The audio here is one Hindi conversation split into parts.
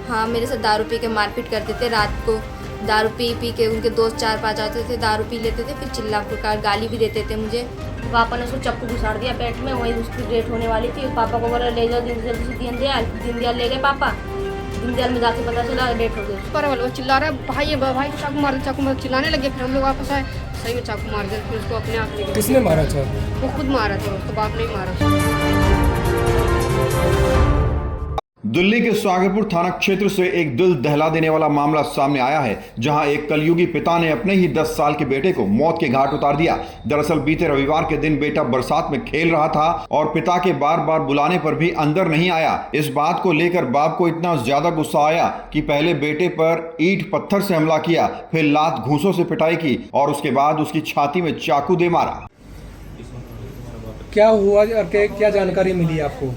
हाँ, मेरे साथ दारू पी के मारपीट करते थे। रात को दारू पी के उनके दोस्त 4-5 आते थे, दारू पी लेते थे, फिर चिल्ला पुकार गाली भी देते थे मुझे। पापा ने उसको चप्पू घुसाड़ दिया पेट में, वही उसकी डेथ होने वाली थी। पापा को बोला ले जाओ जल्दी से दीनदयाल ले गए पापा। दीनदयाल में जाके पता चला डेथ हो गई। पर वो चिल्ला रहा है भाई चाकू मार चिल्लाने लगे। फिर हम लोग वापस आए, सही में चाकू मार दिया। फिर उसको अपने आप ले गए। किसने मारा था? वो खुद मारा था, उसको बाप नहीं मारा। दिल्ली के सागरपुर थाना क्षेत्र से एक दिल दहला देने वाला मामला सामने आया है, जहां एक कलयुगी पिता ने अपने ही 10 साल के बेटे को मौत के घाट उतार दिया। दरअसल बीते रविवार के दिन बेटा बरसात में खेल रहा था और पिता के बार बार बुलाने पर भी अंदर नहीं आया। इस बात को लेकर बाप को इतना ज्यादा गुस्सा आया कि पहले बेटे पर ईंट पत्थर से हमला किया, फिर लात घूंसों से पिटाई की और उसके बाद उसकी छाती में चाकू दे मारा। क्या हुआ और क्या जानकारी मिली आपको?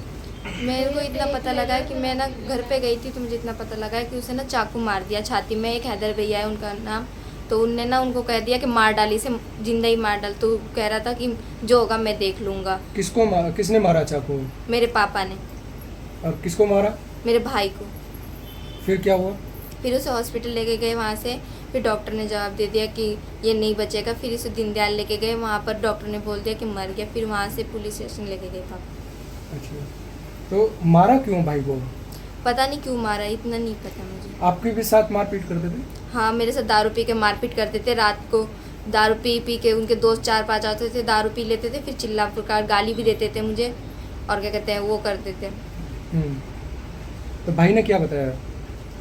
मेरे को इतना पता लगा है कि मैं ना घर पे गई थी, तो मुझे इतना पता लगा है कि उसे ना चाकू मार दिया छाती में। एक हैदर भैया है उनका नाम, तो उनने ना उनको कह दिया कि मार डाली से जिंदा ही मार डाल। तो कह रहा था कि जो होगा मैं देख लूँगा। किसने मारा चाकू? मेरे पापा ने। और किसको मारा? मेरे भाई को। फिर क्या हुआ? फिर उसे हॉस्पिटल लेके गए, वहाँ से फिर डॉक्टर ने जवाब दे दिया कि ये नहीं बचेगा। फिर उसे दीनदयाल लेके गए, वहाँ पर डॉक्टर ने बोल दिया कि मर गया। फिर वहाँ से पुलिस स्टेशन लेके गए पापा। अच्छा, तो मारा क्यों भाई को? पता नहीं क्यों मारा, इतना नहीं पता मुझे। आपके भी साथ मारपीट करते थे? हाँ, मेरे साथ दारू पी के मारपीट करते थे। रात को दारू पी के उनके दोस्त 4-5 आते थे, दारू पी लेते थे, फिर चिल्ला पुकार गाली भी देते थे मुझे और क्या कहते हैं वो करते थे। तो भाई ने क्या बताया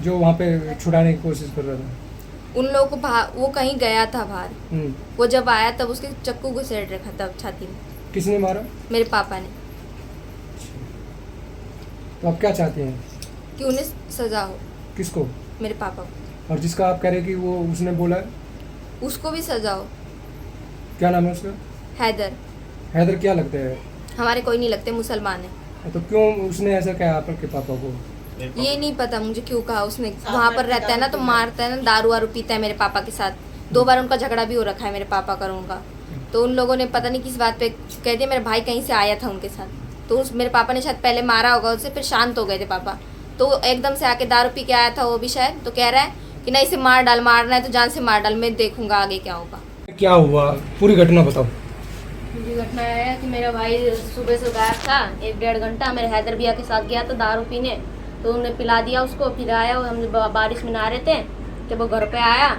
जो वहाँ पे छुड़ाने की कोशिश कर रहा था? उन लोगों को वो कहीं गया था बाहर। वो जब आया तब उसके चक्कू घुसेड़ रखा था छाती में। किसने मारा? मेरे पापा ने। तो आप क्या चाहते हैं कि उन्हें सजा हो। किसको? मेरे पापा को। और जिसका आप कह रहे हैं कि वो उसने बोला है, उसको भी सजा हो। क्या नाम है उसका? हैदर। हैदर क्या लगता है? हमारे कोई नहीं लगते, मुसलमान है। तो क्यों उसने ऐसा कहा आपके पापा को? ये नहीं पता मुझे क्यों कहा उसने। वहाँ पर रहता है ना, तो मारता है ना, दारू वारू पीता है मेरे पापा के साथ। 2 बार उनका झगड़ा भी हो रखा है मेरे पापा का और उनका। तो उन लोगों ने पता नहीं किस बात पे कह दिया मेरा भाई कहीं से आया था उनके साथ, तो मेरे पापा ने शायद पहले मारा होगा उसे, फिर शांत हो गए थे पापा। तो एकदम से आके दारू पी के आया था वो भी शायद, तो कह रहा है कि नहीं इसे मार डाल, मारना है तो जान से मार डाल, मैं देखूंगा आगे क्या होगा। क्या हुआ पूरी घटना बताओ। पूरी घटना है कि मेरा भाई सुबह से गायब था 1-1.5 घंटा। मेरे हैदर भैया के साथ गया था दारू पीने, तो उन्होंने पिला दिया उसको। फिर आया, हम बारिश में नहा रहे थे, जब वो घर पे आया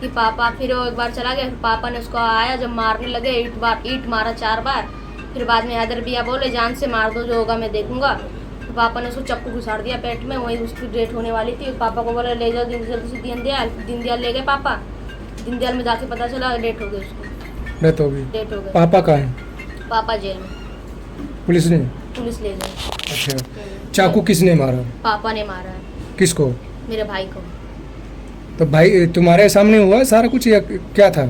कि पापा, फिर वो एक बार चला गया। फिर पापा ने उसको आया जब मारने लगे, ईंट मारा 4 बार। फिर बाद में हैदर भैया बोले जान से मार दो, जो होगा मैं देखूंगा। तो पापा ने उसको चप्पू घुसाड़ दिया पेट में, वही उसकी डेथ होने वाली थी। पापा को बोला ले जाओ जल्दी से दीनदयाल ले गए पापा। दीनदयाल में जाके पता चला डेथ हो गई उसको। डेथ हो गई? डेथ हो गई। पापा कहाँ है? पापा जेल में। पुलिस ले गई। अच्छा, चाकू किसने मारा? पापा ने मारा है। किसको? मेरे भाई को। तो भाई तुम्हारे सामने हुआ सारा कुछ या क्या था?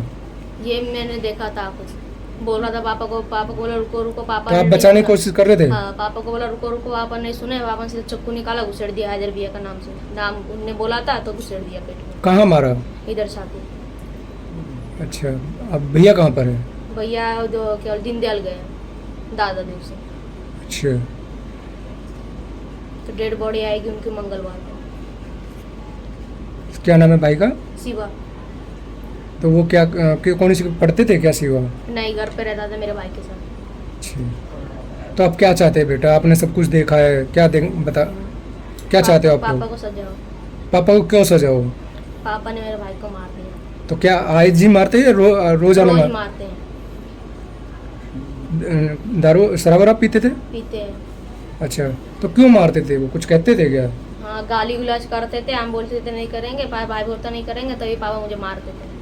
ये मैंने देखा था, कुछ बोल रहा था पापा को बोला रुको पापा। तो आप बचाने की कोशिश कर रहे थे? हाँ, पापा को बोला रुको, पापा ने सुने, पापा से चक्कू निकाला, घुसेड़ दिया हैदर भैया का नाम से। नाम उनने बोला था तो घुसेड़ दिया पेट में। कहाँ मारा? इधर छाती। अच्छा, अब भैया कहाँ पर है? भैया जो केवल दीनदयाल गए दादा देव से। अच्छा, तो डेड बॉडी आएगी उनकी मंगलवार को। क्या नाम है भाई का? शिवा। तो वो क्या कौन सी पढ़ते थे क्या शिवा? नहीं, घर पे रहता था मेरे भाई के साथ। अच्छा, तो आप क्या चाहते हैं बेटा? आपने सब कुछ देखा है, क्या बता क्या चाहते हो आप? पापा को सजा हो। पापा को क्यों सजा हो? पापा ने मेरे भाई को मार दिया। तो क्या आज ही मारते हैं या रोजाना मारते हैं? दारू शराब वराब पीते थे? पीते हैं। अच्छा, तो क्यों मारते थे? वो कुछ कहते थे क्या? हाँ, गाली गुलाज करते थे, हम बोलते थे नहीं करेंगे, भाई बोलता नहीं करेंगे, तभी पापा मुझे मारते थे।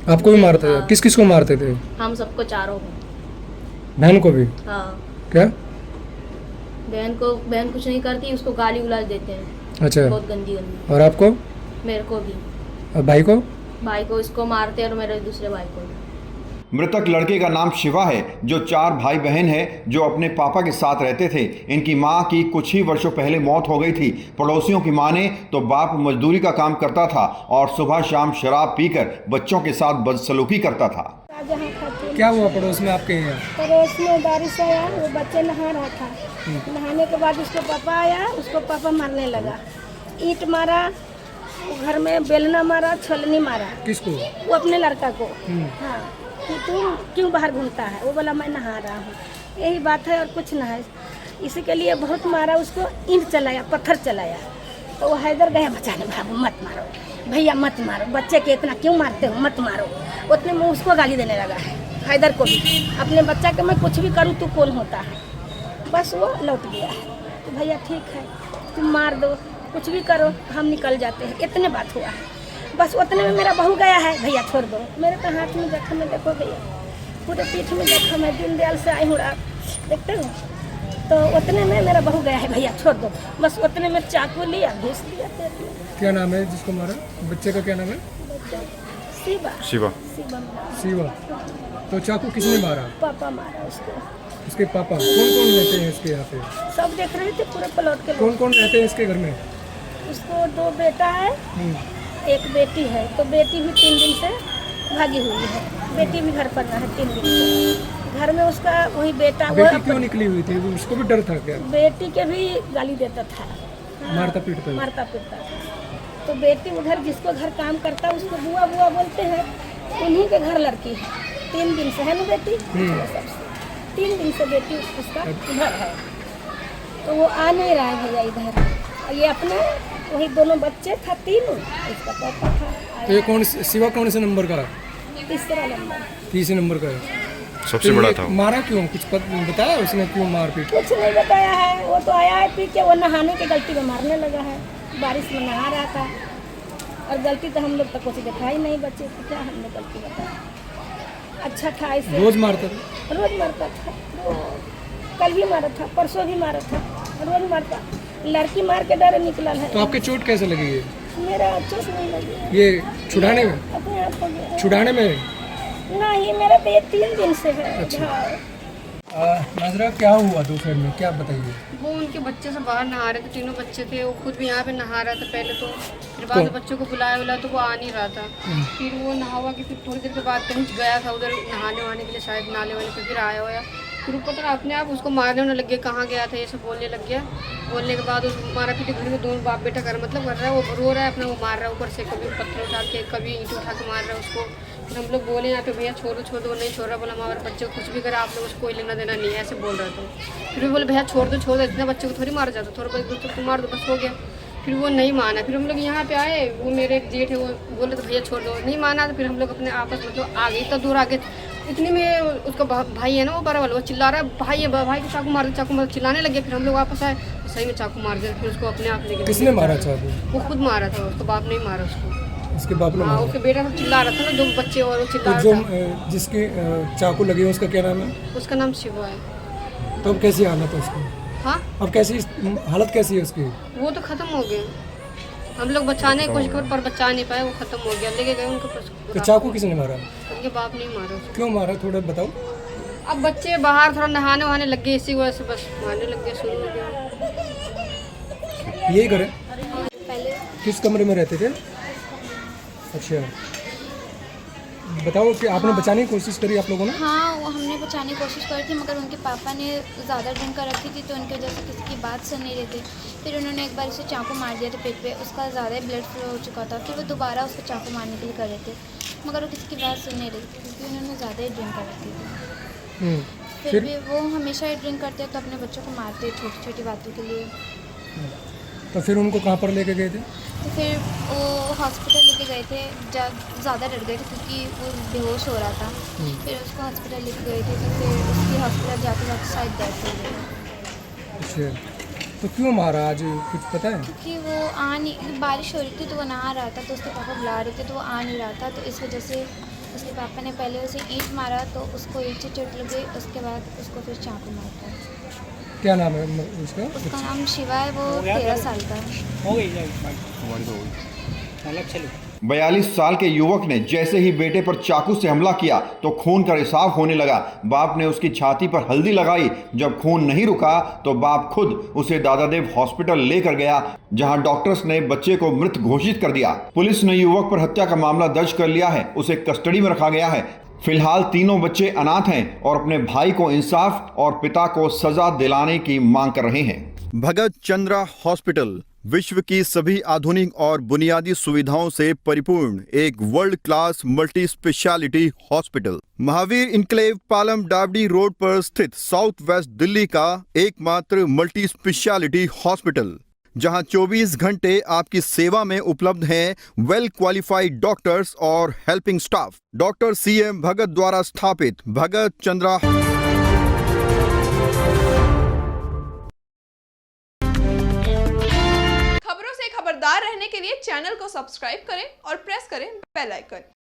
आपको भी मारते थे? हाँ। किस किस को मारते थे? हम सबको चारों को। बहन को भी? हाँ। क्या? बहन कुछ नहीं करती, उसको गाली गुलाज देते हैं। अच्छा, बहुत गंदी गंदी। और आपको? मेरे को भी। और भाई को? भाई को इसको मारते हैं और मेरे दूसरे भाई को भी। मृतक लड़के का नाम शिवा है, जो 4 भाई बहन है, जो अपने पापा के साथ रहते थे। इनकी मां की कुछ ही वर्षों पहले मौत हो गई थी। पड़ोसियों की माने तो बाप मजदूरी का काम करता था और सुबह शाम शराब पीकर बच्चों के साथ बदसलूकी करता था। क्या हुआ पड़ोस में आपके? पड़ोस में बारिश आया, वो बच्चे नहा रहा था। नहाने के बाद उसको पापा आया, उसको पापा मारने लगा। ईंट मारा, वो घर में बेलना मारा, छलनी मारा। किसको? वो अपने लड़का को। हाँ, कि तुम क्यों बाहर घूमता है? वो बोला मैं नहा रहा हूँ। यही बात है और कुछ ना है। इसी के लिए बहुत मारा उसको, ईंट चलाया, पत्थर चलाया। तो वो हैदर गया बचाने, बाबू मत मारो भैया, मत मारो, बच्चे के इतना क्यों मारते हो, मत मारो। उतने में उसको गाली देने लगा है, हैदर को भी। अपने बच्चा के मैं कुछ भी करूँ तू कौन होता है? बस वो लौट गया है। तो भैया ठीक है, तुम मार दो, कुछ भी करो, हम निकल जाते हैं। इतने बात हुआ है। बस उतने में मेरा बहू गया है, भैया छोड़ दो। मेरे तो हाथ में जख्म है, देखो भैया, पूरे पीठ में जख्म है। दीनदयाल से आई हूँ रात, देखते हो। तो उतने में मेरा बहू गया है, भैया छोड़ दो। बस उतने में चाकू लिया, घुस दिया पेट में। क्या नाम है जिसको मारा? बच्चे का क्या नाम है? शिवा। शिवा। शिवा मारा। शिवा। तो चाकू किसने मारा? पापा मारा उसको। उसके पापा? कौन कौन रहते हैं इसके यहाँ पे? सब देख रहे थे पूरे प्लॉट के लोग। कौन कौन रहते हैं इसके घर में? उसको 2 बेटा है, एक बेटी है। तो बेटी भी 3 दिन से भागी हुई है। बेटी भी घर पर है 3 दिन से। घर में उसका वही बेटा। बेटी क्यों निकली हुई थी? उसको भी डर था क्या? बेटी के भी गाली देता था, मारता पीटता? मारता पीटता था। तो बेटी उधर जिसको घर काम करता है उसको बुआ बुआ बोलते हैं, उन्हीं के घर लड़की है। 3 दिन से है ना बेटी, 3 दिन से बेटी उसका इधर है। तो वो आ नहीं रहा है भैया इधर। ये अपने वही दोनों बच्चे था, 3, इसका पापा था। तो ये कौन, शिवा कौन से नंबर का? तीसरा नंबर। तीसरे नंबर का है। सबसे तो बड़ा ये था। मारा क्यों? कुछ बताया उसने क्यों मारपीट? कुछ नहीं बताया है। वो तो आया है पी के, वो नहाने की गलती में मारने लगा है। बारिश में नहा रहा था और गलती तो हम लोग तो कुछ देखा ही नहीं बच्चे को, क्या हमने गलती बताया। अच्छा था ऐसे। रोज मारता था? रोज मारता था। कल भी मारा था, परसों भी मारा था, रोज मारता। लड़की मार के डर निकला है। तो आपके चोट कैसे लगी है? मेरा चोट नहीं लगी। ये छुड़ाने में? अपने आप हो गया। छुड़ाने में? नहीं, मेरा तो ये 3 दिन से है। अच्छा। हाँ। नाजरा, क्या हुआ दोपहर में, क्या बताइए? वो उनके बच्चे सब बाहर नहा रहे थे, तीनों बच्चे थे। वो खुद भी यहाँ पे नहा रहा था पहले तो। फिर बाद में बच्चों को बुलाया तो वो आ नहीं रहा था। फिर वो नहा हुआ कि फिर थोड़ी देर के बाद कहीं गया था उधर नहाने वहाने के लिए, शायद नाले वाले पे। फिर आया हुआ फिर पता अपने आप उसको मारने होने लग गया, कहाँ गया था ये सब बोलने लग गया। बोलने के बाद उस मारा पीटे घर में दोनों बाप बेटा कर मतलब कर रहा है। वो रो रहा है अपना, वो मार रहा है ऊपर से, कभी पत्थर उठा के, कभी ईंट उठा के मार रहा है उसको। फिर हम लोग बोले यहाँ पे भैया छोड़ दो, वो नहीं छोड़ रहा। बोला हमारे बच्चे को कुछ भी करे, आप लोग उसको कोई लेना देना नहीं है, ऐसे बोल रहा था। फिर भी बोले भैया छोड़ दो, इतना बच्चे को थोड़ी मारा जाता, थोड़ा बहुत तो मार दो, बस हो गया। फिर वो नहीं माना। फिर हम लोग यहाँ पे आए, वो मेरे एक जेठ है, वो बोले तो भैया छोड़ दो, नहीं माना। तो फिर हम लोग अपने आपस मतलब आ गए, इतना दूर आ गए। इतनी में उसका भाई है ना, वो बड़ा वाला, वो चिल्ला रहा है भाई है, भाई को चाकू मार दे, चाकू मार, चिल्लाने लगे। फिर हम लोग वापस आए, सही में चाकू मार दिया। फिर उसको अपने आप लेके। किसने मारा चाकू? वो खुद मारा था, उसका बाप नहीं मारा उसको। उसके बाप ने हाँ, मारा? उसके बेटा सब चिल्ला रहा था ना, 2 बच्चे और वो चिल्ला तो रहा था। जिसकी चाकू लगी है उसका क्या नाम है? उसका नाम शिवा है। तो अब कैसी हालत है उसकी? हाँ, अब कैसी हालत कैसी है उसकी? वो तो खत्म हो गए। हम लोग बचाने की कोशिश कर पर बचा नहीं पाए, वो खत्म हो गया, लेके गए उनके पास। तो चाकू किसने मारा? उनके बाप नहीं मारा उसको। क्यों मारा, थोड़ा बताओ। अब बच्चे बाहर थोड़ा नहाने वहाने लग गए, इसी वजह से बस मारने लग गए, शुरू हो गया। यही घर है? पहले किस कमरे में रहते थे? अच्छा, बताओ कि आपने बचाने की कोशिश करी आप लोगों ने? हाँ, वो हमने बचाने की कोशिश करी थी, मगर उनके पापा ने ज़्यादा ड्रिंक कर रखी थी, तो उनकी वजह से किसी की बात सुन नहीं रहे थे। फिर उन्होंने एक बार उसे चाकू मार दिया था पेट पे, उसका ज़्यादा ब्लड फ्लो हो चुका था। फिर वो दोबारा उसको चाकू मारने के लिए कर रहे थे, मगर वो किसी की बात सुन नहीं रही थी, क्योंकि उन्होंने ज़्यादा ही ड्रिंक कर रखी थी। फिर भी वो हमेशा ही ड्रिंक करते हैं, तो अपने बच्चों को मारते हैं छोटी छोटी बातों के लिए। तो फिर उनको कहाँ पर लेके गए थे? तो फिर वो हॉस्पिटल लेके गए थे, जब ज़्यादा डर गए थे क्योंकि वो बेहोश हो रहा था। फिर उसको हॉस्पिटल लेके गए थे, तो फिर उसकी हॉस्पिटल जाते जाते शायद डेथ हो गई। अच्छा, तो क्यों मारा आज, कुछ पता है? क्योंकि वो बारिश हो रही थी, तो वो नहा रहा था, तो उसके पापा बुला रहे थे, तो वो आ नहीं रहा था। तो इस वजह से उसके पापा ने पहले उसे ईंट मारा, तो उसको ईंट से चोट लग गई। उसके बाद उसको फिर चाकू मारता है। क्या नाम है उसका? उसका नाम शिवा है, वो 13 साल का है। 42 साल के युवक ने जैसे ही बेटे पर चाकू से हमला किया तो खून का रिसाव होने लगा। बाप ने उसकी छाती पर हल्दी लगाई। जब खून नहीं रुका तो बाप खुद उसे दादादेव हॉस्पिटल लेकर गया, जहां डॉक्टर्स ने बच्चे को मृत घोषित कर दिया। पुलिस ने युवक पर हत्या का मामला दर्ज कर लिया है, उसे कस्टडी में रखा गया है। फिलहाल तीनों बच्चे अनाथ हैं और अपने भाई को इंसाफ और पिता को सजा दिलाने की मांग कर रहे हैं। भगत चंद्रा हॉस्पिटल, विश्व की सभी आधुनिक और बुनियादी सुविधाओं से परिपूर्ण एक world class multi speciality hospital Mahavir enclave Palam डावडी रोड पर स्थित साउथ वेस्ट दिल्ली का एकमात्र मल्टी स्पेशलिटी हॉस्पिटल, जहां 24 घंटे आपकी सेवा में उपलब्ध हैं वेल क्वालिफाइड डॉक्टर्स और हेल्पिंग स्टाफ। डॉक्टर CM भगत द्वारा स्थापित भगत चंद्रा खबरों से खबरदार रहने के लिए चैनल को सब्सक्राइब करें और प्रेस करें बेल आइकन।